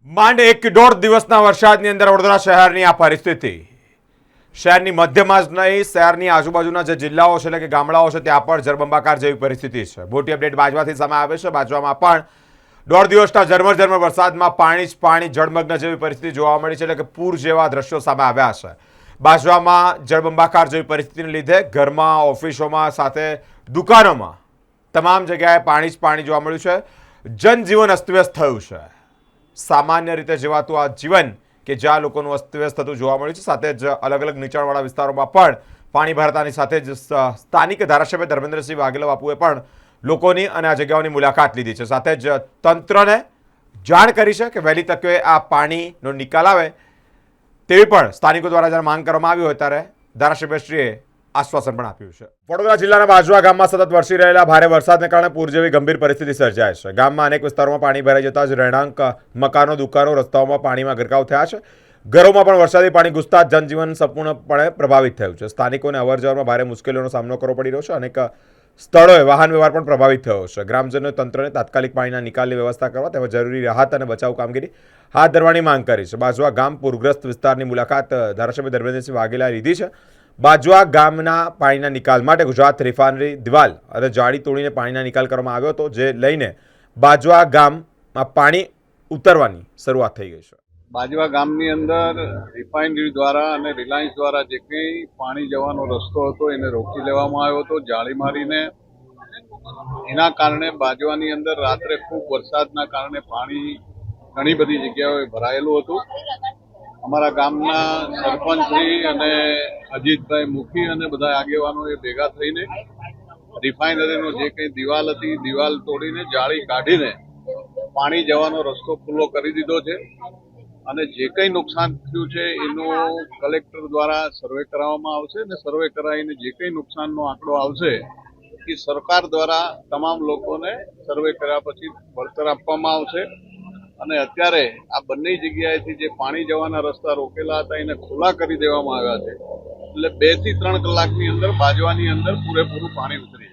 માંડ 1.5 દિવસના વરસાદની અંદર વડોદરા શહેરની આ પરિસ્થિતિ શહેરની મધ્યમાં જ નહીં શહેરની આજુબાજુના જે જિલ્લાઓ છે એટલે કે ગામડાઓ છે ત્યાં પણ જળબંબાકાર જેવી પરિસ્થિતિ છે। મોટી અપડેટ બાજવાથી સામે આવે છે। બાજવામાં પણ 1.5 દિવસના ઝરમર વરસાદમાં પાણી જ પાણી જળમગ્ન જેવી પરિસ્થિતિ જોવા મળી છે એટલે કે પૂર જેવા દ્રશ્યો સામે આવ્યા છે। બાજવામાં જળબંબાકાર જેવી પરિસ્થિતિને લીધે ઘરમાં ઓફિસોમાં સાથે દુકાનોમાં તમામ જગ્યાએ પાણી જ પાણી જોવા મળ્યું છે। જનજીવન અસ્તવ્યસ્ત થયું છે। સામાન્ય રીતે જીવાતું આ જીવન કે જ્યાં લોકોનું અસ્તવ્યસ્ત થતું જોવા મળ્યું છે સાથે જ અલગ અલગ નીચાણવાળા વિસ્તારોમાં પણ પાણી ભરાતાની સાથે જ સ્થાનિક ધારાસભ્ય ધર્મેન્દ્રસિંહ વાઘેલા બાપુએ પણ લોકોની અને આ જગ્યાઓની મુલાકાત લીધી છે। સાથે જ તંત્રને જાણ કરી છે કે વહેલી તકે આ પાણીનો નિકાલ આવે તેવી પણ સ્થાનિકો દ્વારા જ્યારે માંગ કરવામાં આવી હોય ત્યારે ધારાસભ્યશ્રીએ આશ્વાસન પણ આપ્યું છે। વડોદરા જિલ્લાના બાજવા ગામમાં સતત વરસી રહેલા ભારે વરસાદને કારણે પૂર જેવી ગંભીર પરિસ્થિતિ સર્જાય છે। ગામમાં અનેક વિસ્તારોમાં પાણી ભરાઈ જતા જ રહેણાંક મકાનો દુકાનો રસ્તાઓમાં પાણીમાં ગરકાવ થયા છે। ઘરોમાં પણ વરસાદી પાણી ઘૂસતા જનજીવન સંપૂર્ણપણે પ્રભાવિત થયું છે। સ્થાનિકોને અવરજવરમાં ભારે મુશ્કેલીઓનો સામનો કરવો પડી રહ્યો છે। અનેક સ્થળોએ વાહન વ્યવહાર પણ પ્રભાવિત થયો છે। ગ્રામજનોએ તંત્રને તાત્કાલિક પાણીના નિકાલની વ્યવસ્થા કરવા તેમજ જરૂરી રાહત અને બચાવ કામગીરી હાથ ધરવાની માંગ કરી છે। બાજવા ગામ પૂરગ્રસ્ત વિસ્તારની મુલાકાત ધારાસભ્ય ધર્મેન્દ્રસિંહ વાઘેલાએ લીધી છે। બાજવા ગામના પાણીના નિકાલ માટે ગુજરાત રિફાઇનરી દિવાલ અને જાળી તોડીને પાણીના નિકાલ કરવામાં આવ્યો હતો, જે લઈને બાજવા ગામમાં પાણી ઉતરવાની શરૂઆત થઈ ગઈ છે। બાજવા ગામની અંદર રિફાઇનરી દ્વારા અને રિલાયન્સ દ્વારા જે કંઈ પાણી જવાનો રસ્તો હતો એને રોકી લેવામાં આવ્યો હતો જાળી મારીને। એના કારણે બાજવાની અંદર રાત્રે ખૂબ વરસાદના કારણે પાણી ઘણી બધી જગ્યાએ ભરાયેલું હતું। અમારા ગામના સરપંચશ્રી અને અજીતભાઈ મુખી અને બધા આગેવાનોએ ભેગા થઈને રિફાઇનરીનો જે કંઈ દિવાલ હતી દિવાલ તોડીને જાળી કાઢીને પાણી જવાનો રસ્તો ખુલ્લો કરી દીધો છે અને જે કંઈ નુકસાન થયું છે એનું કલેક્ટર દ્વારા સર્વે કરાવવામાં આવશે અને સર્વે કરાવીને જે કંઈ નુકસાનનો આંકડો આવશે એ સરકાર દ્વારા તમામ લોકોને સર્વે કર્યા પછી વળતર આપવામાં આવશે। અને અત્યારે આ બંને જગ્યાએથી જે પાણી જવાના રસ્તા રોકેલા હતા એને ખુલ્લા કરી દેવામાં આવ્યા છે, એટલે 2 થી 3 કલાકની અંદર બાજવાની અંદર પૂરેપૂરું પાણી ઉતરી જાય।